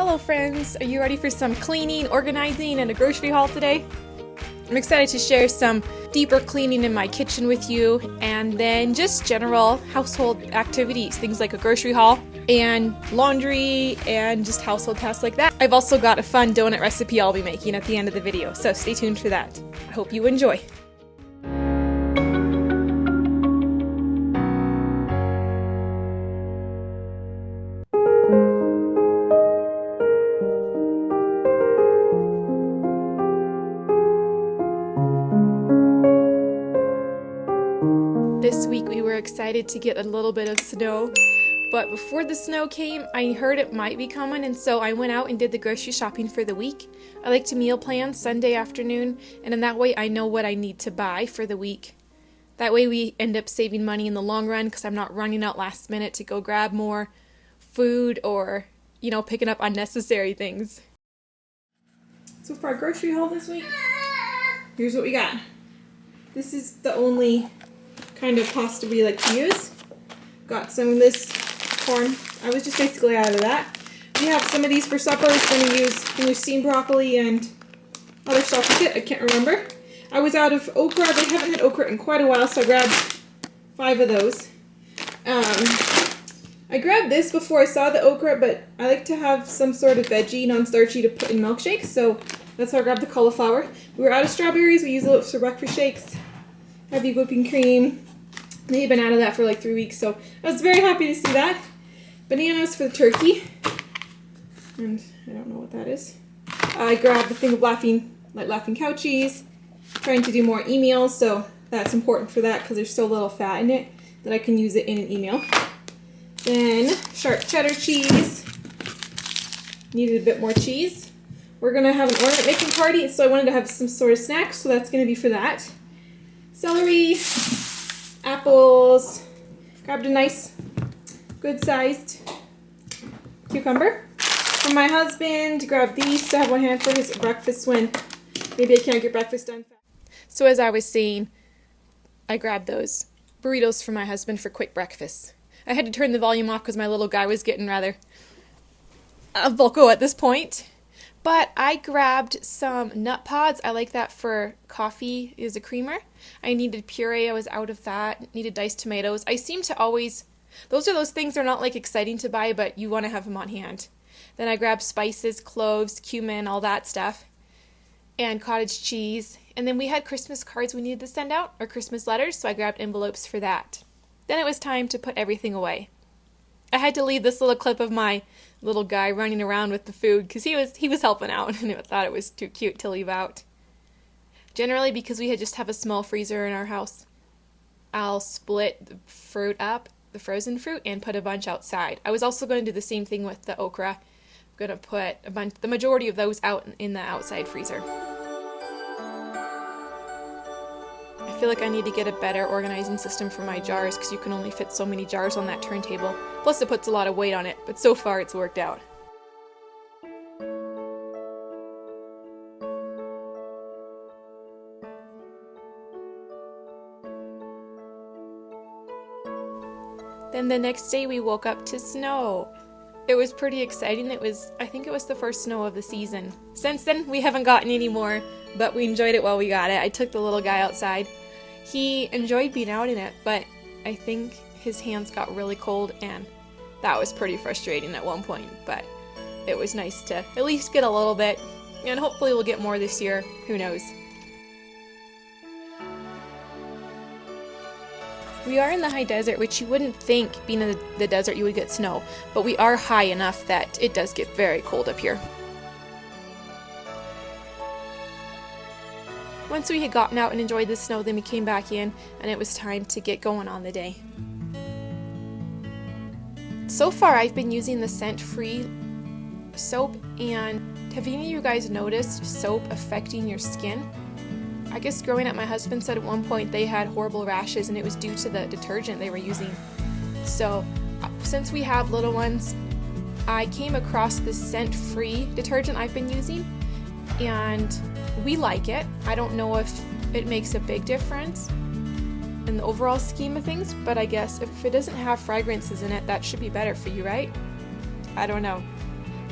Hello friends, are you ready for some cleaning, organizing, and a grocery haul today? I'm excited to share some deeper cleaning in my kitchen with you, and then just general household activities, things like a grocery haul and laundry and just household tasks like that. I've also got a fun donut recipe I'll be making at the end of the video, so stay tuned for that. I hope you enjoy. This week we were excited to get a little bit of snow, but before the snow came, I heard it might be coming, and so I went out and did the grocery shopping for the week. I like to meal plan Sunday afternoon, and in that way I know what I need to buy for the week. That way we end up saving money in the long run because I'm not running out last minute to go grab more food or, picking up unnecessary things. So for our grocery haul this week, here's what we got. This is the only kind of pasta we like to use. Got some of this corn. I was just basically out of that. We have some of these for supper. We're going to use steamed broccoli and other stuff with it. I can't remember. I was out of okra. They haven't had okra in quite a while, so I grabbed 5 of those. I grabbed this before I saw the okra, but I like to have some sort of veggie, non-starchy, to put in milkshakes, so that's how I grabbed the cauliflower. We were out of strawberries. We use those for breakfast shakes. Heavy whipping cream. They've been out of that for like 3 weeks, so I was very happy to see that. Bananas for the turkey. And I don't know what that is. I grabbed a thing of laughing cow cheese. Trying to do more emails, so that's important for that because there's so little fat in it that I can use it in an email. Then sharp cheddar cheese. Needed a bit more cheese. We're going to have an ornament making party, so I wanted to have some sort of snacks, so that's going to be for that. Celery, apples, grabbed a nice, good-sized cucumber. For my husband, grabbed these to have one hand for his breakfast when maybe I can't get breakfast done fast. So as I was saying, I grabbed those burritos for my husband for quick breakfast. I had to turn the volume off because my little guy was getting rather vocal at this point. But I grabbed some nut pods. I like that for coffee as a creamer. I needed puree. I was out of that. Needed diced tomatoes. I seem to always... Those are those things that are not like exciting to buy, but you want to have them on hand. Then I grabbed spices, cloves, cumin, all that stuff. And cottage cheese. And then we had Christmas cards we needed to send out, or Christmas letters, so I grabbed envelopes for that. Then it was time to put everything away. I had to leave this little clip of my little guy running around with the food because he was helping out, and I thought it was too cute to leave out. Generally, because we just have a small freezer in our house, I'll split the fruit up, the frozen fruit, and put a bunch outside. I was also going to do the same thing with the okra. I'm going to put the majority of those out in the outside freezer. I feel like I need to get a better organizing system for my jars because you can only fit so many jars on that turntable. Plus it puts a lot of weight on it, but so far it's worked out. Then the next day we woke up to snow. It was pretty exciting. I think it was the first snow of the season. Since then we haven't gotten any more, but we enjoyed it while we got it. I took the little guy outside. He enjoyed being out in it, but I think his hands got really cold, and that was pretty frustrating at one point, but it was nice to at least get a little bit, and hopefully we'll get more this year. Who knows? We are in the high desert, which you wouldn't think, being in the desert, you would get snow, but we are high enough that it does get very cold up here. Once we had gotten out and enjoyed the snow, then we came back in, and it was time to get going on the day. So far, I've been using the scent-free soap, and have any of you guys noticed soap affecting your skin? I guess growing up, my husband said at one point they had horrible rashes, and it was due to the detergent they were using. So, since we have little ones, I came across the scent-free detergent I've been using, and we like it. I don't know if it makes a big difference in the overall scheme of things, but I guess if it doesn't have fragrances in it, that should be better for you, right? I don't know.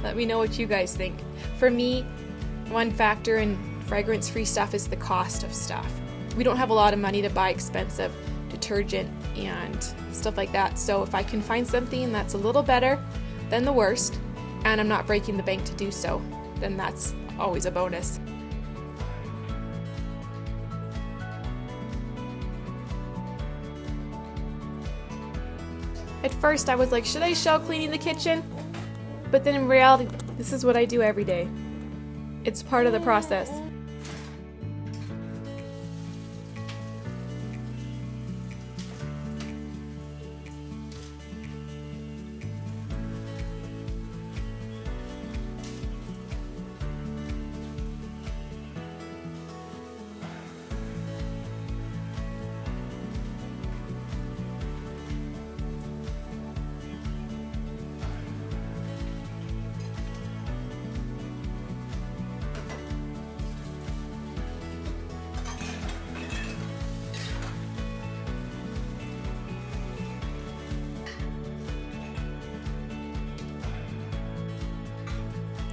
Let me know what you guys think. For me, one factor in fragrance-free stuff is the cost of stuff. We don't have a lot of money to buy expensive detergent and stuff like that. So if I can find something that's a little better than the worst, and I'm not breaking the bank to do so, then that's always a bonus. At first I was like, should I shell cleaning the kitchen? But then in reality, this is what I do every day. It's part of the process.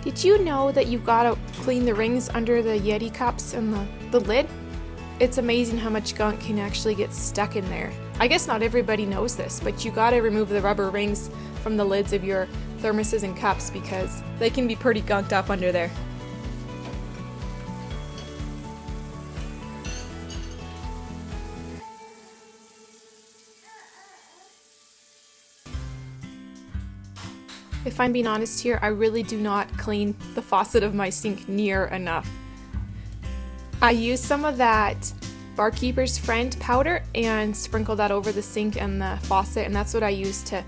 Did you know that you gotta clean the rings under the Yeti cups and the lid? It's amazing how much gunk can actually get stuck in there. I guess not everybody knows this, but you gotta remove the rubber rings from the lids of your thermoses and cups because they can be pretty gunked up under there. If I'm being honest here, I really do not clean the faucet of my sink near enough. I use some of that Barkeeper's Friend powder and sprinkle that over the sink and the faucet, and that's what I use to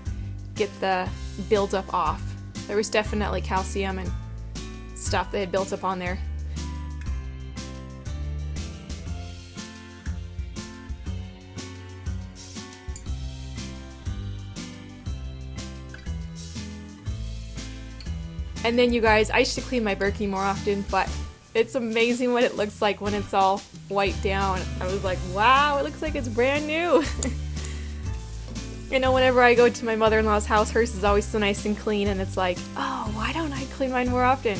get the buildup off. There was definitely calcium and stuff that had built up on there. And then you guys, I should clean my Berkey more often, but it's amazing what it looks like when it's all wiped down. I was like, wow, it looks like it's brand new. You know, whenever I go to my mother-in-law's house, hers is always so nice and clean, and it's like, oh, why don't I clean mine more often?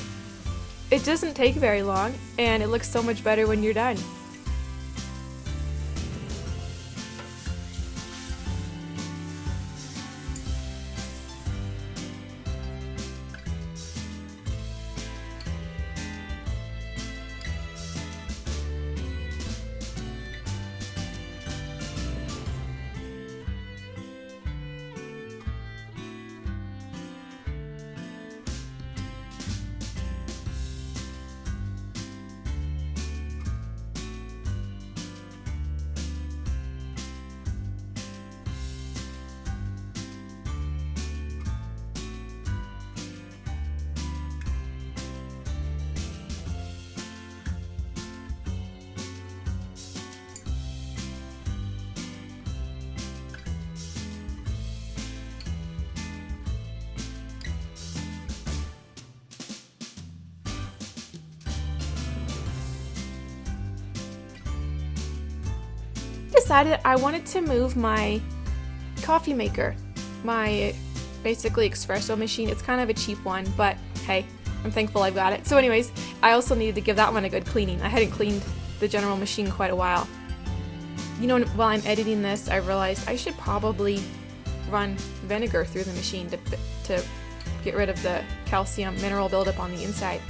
It doesn't take very long, and it looks so much better when you're done. Decided I wanted to move my coffee maker, my basically espresso machine. It's kind of a cheap one, but hey, I'm thankful I've got it. So anyways, I also needed to give that one a good cleaning. I hadn't cleaned the general machine quite a while. You know, while I'm editing this, I realized I should probably run vinegar through the machine to get rid of the calcium mineral buildup on the inside.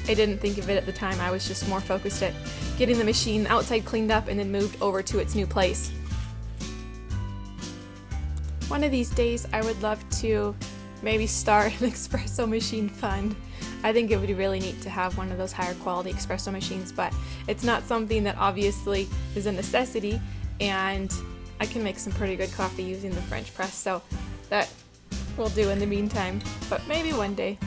I didn't think of it at the time. I was just more focused at getting the machine outside cleaned up and then moved over to its new place. One of these days I would love to maybe start an espresso machine fund. I think it would be really neat to have one of those higher quality espresso machines, but it's not something that obviously is a necessity, and I can make some pretty good coffee using the French press, so that will do in the meantime, but maybe one day.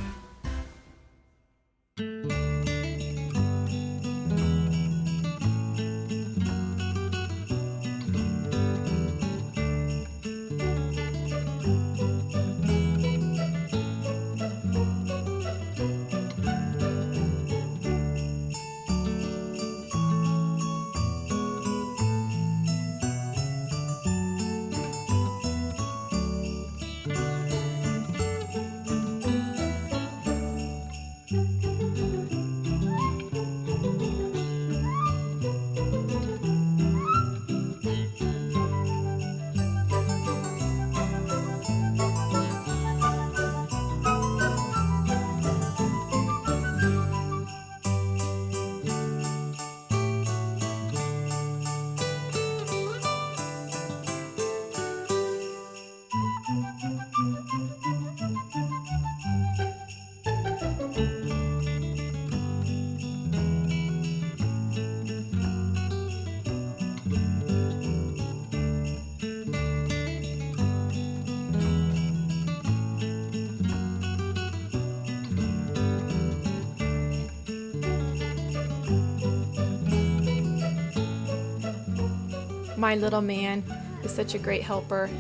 My little man is such a great helper.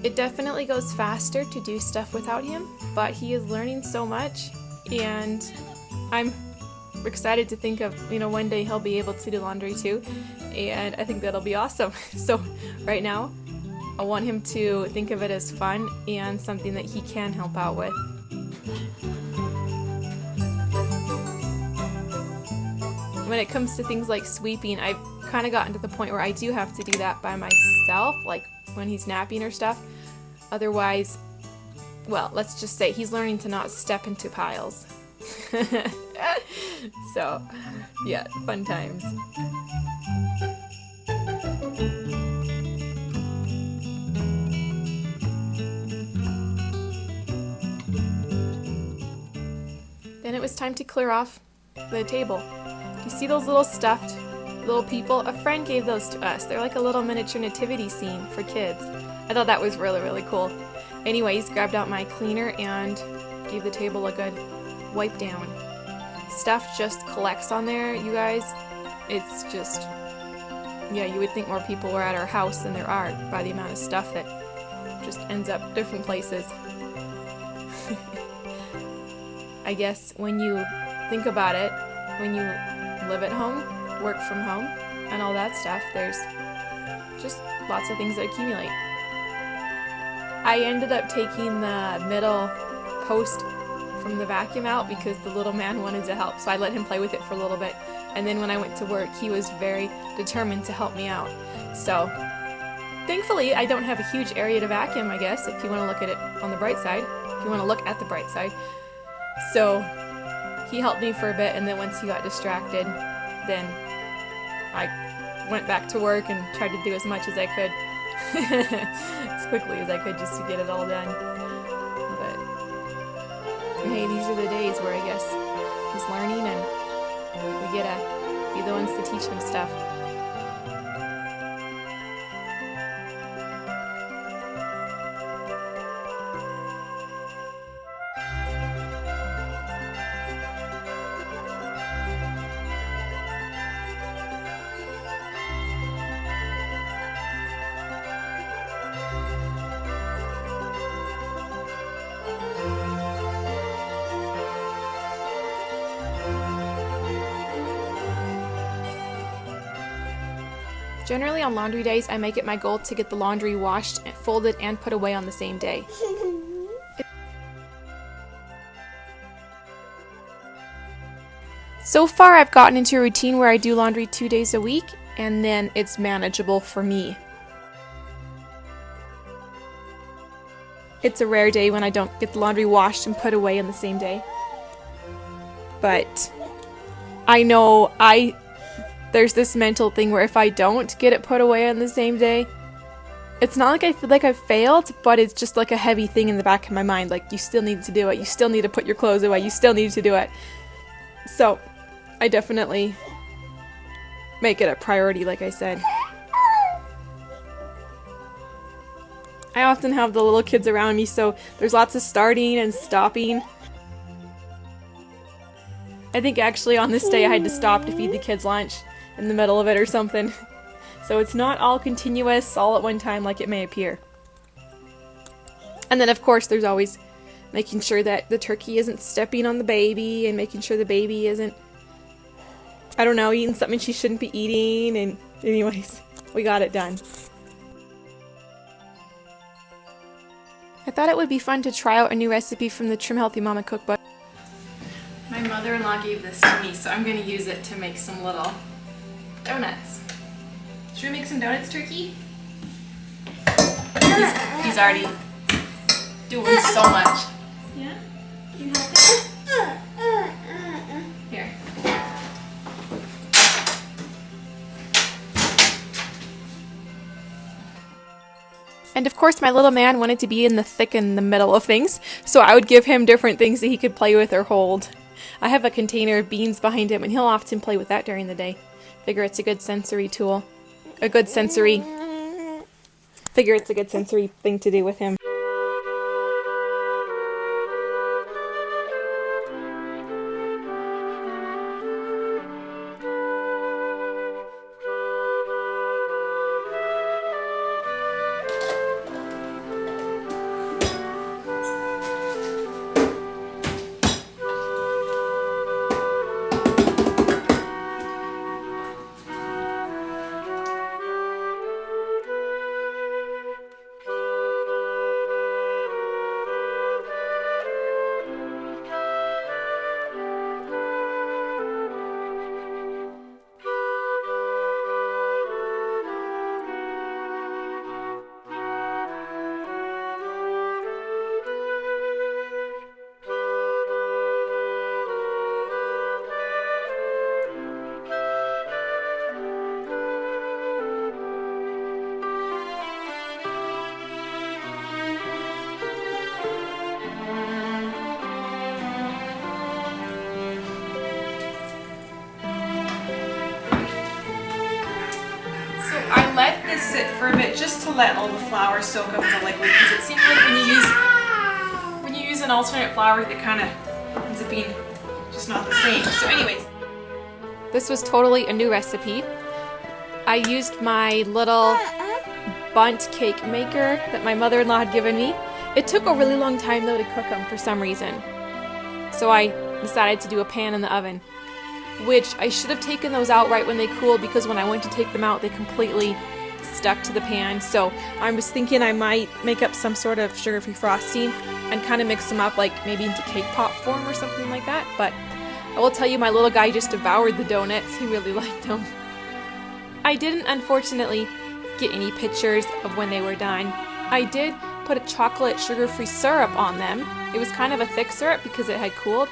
It definitely goes faster to do stuff without him, but he is learning so much, and I'm excited to think of, one day he'll be able to do laundry too, and I think that'll be awesome. So right now, I want him to think of it as fun and something that he can help out with. When it comes to things like sweeping, I've kind of gotten to the point where I do have to do that by myself, like when he's napping or stuff. Otherwise, well, let's just say he's learning to not step into piles. So, yeah, fun times. Then it was time to clear off the table. You see those little stuffed little people? A friend gave those to us. They're like a little miniature nativity scene for kids. I thought that was really, really cool. Anyways, grabbed out my cleaner and gave the table a good wipe down. Stuff just collects on there, you guys. It's just, yeah, you would think more people were at our house than there are by the amount of stuff that just ends up different places. I guess when you think about it, when you live at home, work from home, and all that stuff, there's just lots of things that accumulate. I ended up taking the middle post from the vacuum out because the little man wanted to help, so I let him play with it for a little bit, and then when I went to work, he was very determined to help me out. So thankfully I don't have a huge area to vacuum, I guess, if you want to look at it on the bright side, if you want to look at the bright side. So he helped me for a bit, and then once he got distracted, then I went back to work and tried to do as much as I could. As quickly as I could, just to get it all done. But hey, these are the days where I guess he's learning and we gotta be the ones to teach him stuff. Generally on laundry days, I make it my goal to get the laundry washed, folded, and put away on the same day. So far, I've gotten into a routine where I do laundry 2 days a week, and then it's manageable for me. It's a rare day when I don't get the laundry washed and put away on the same day. But I know there's this mental thing where if I don't get it put away on the same day, it's not like I feel like I've failed, but it's just like a heavy thing in the back of my mind, like you still need to do it, you still need to put your clothes away, you still need to do it. So I definitely make it a priority, like I said. I often have the little kids around me, so there's lots of starting and stopping. I think actually on this day I had to stop to feed the kids lunch in the middle of it or something. So it's not all continuous, all at one time like it may appear. And then of course there's always making sure that the turkey isn't stepping on the baby and making sure the baby isn't, I don't know, eating something she shouldn't be eating. And anyways, we got it done. I thought it would be fun to try out a new recipe from the Trim Healthy Mama cookbook. My mother-in-law gave this to me, so I'm going to use it to make some little donuts. Should we make some donuts, Turkey? He's already doing so much. Yeah? You help it? Here. And of course my little man wanted to be in the thick and the middle of things, so I would give him different things that he could play with or hold. I have a container of beans behind him, and he'll often play with that during the day. Figure it's a good sensory tool. Figure it's a good sensory thing to do with him. for a bit just to let all the flour soak up the liquid, because it seems like when you use an alternate flour, that kind of ends up being just not the same. So anyways, this was totally a new recipe. I used my little bundt cake maker that my mother-in-law had given me. It took a really long time though to cook them for some reason. So I decided to do a pan in the oven, which I should have taken those out right when they cooled, because when I went to take them out, they completely stuck to the pan. So I was thinking I might make up some sort of sugar-free frosting and kind of mix them up, like maybe into cake pop form or something like that. But I will tell you, my little guy just devoured the donuts. He really liked them. I didn't, unfortunately, get any pictures of when they were done. I did put a chocolate sugar-free syrup on them. It was kind of a thick syrup because it had cooled,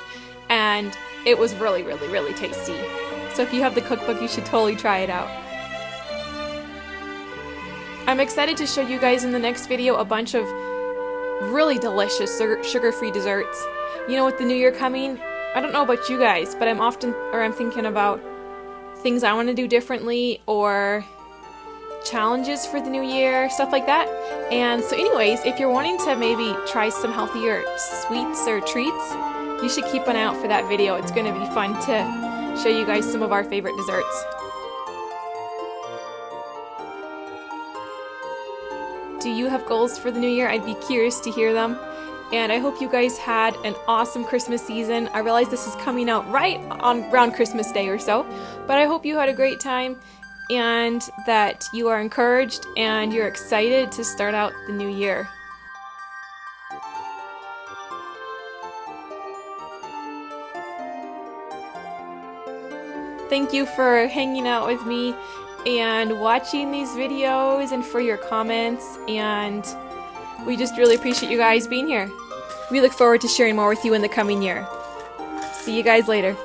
and it was really, really, really tasty. So if you have the cookbook, you should totally try it out. I'm excited to show you guys in the next video a bunch of really delicious sugar-free desserts. You know, with the new year coming, I don't know about you guys, but I'm thinking about things I want to do differently, or challenges for the new year, stuff like that. And so anyways, if you're wanting to maybe try some healthier sweets or treats, you should keep an eye out for that video. It's going to be fun to show you guys some of our favorite desserts. Do you have goals for the new year? I'd be curious to hear them. And I hope you guys had an awesome Christmas season. I realize this is coming out right around Christmas Day or so, but I hope you had a great time and that you are encouraged and you're excited to start out the new year. Thank you for hanging out with me and watching these videos, and for your comments, and we just really appreciate you guys being here. We look forward to sharing more with you in the coming year. See you guys later.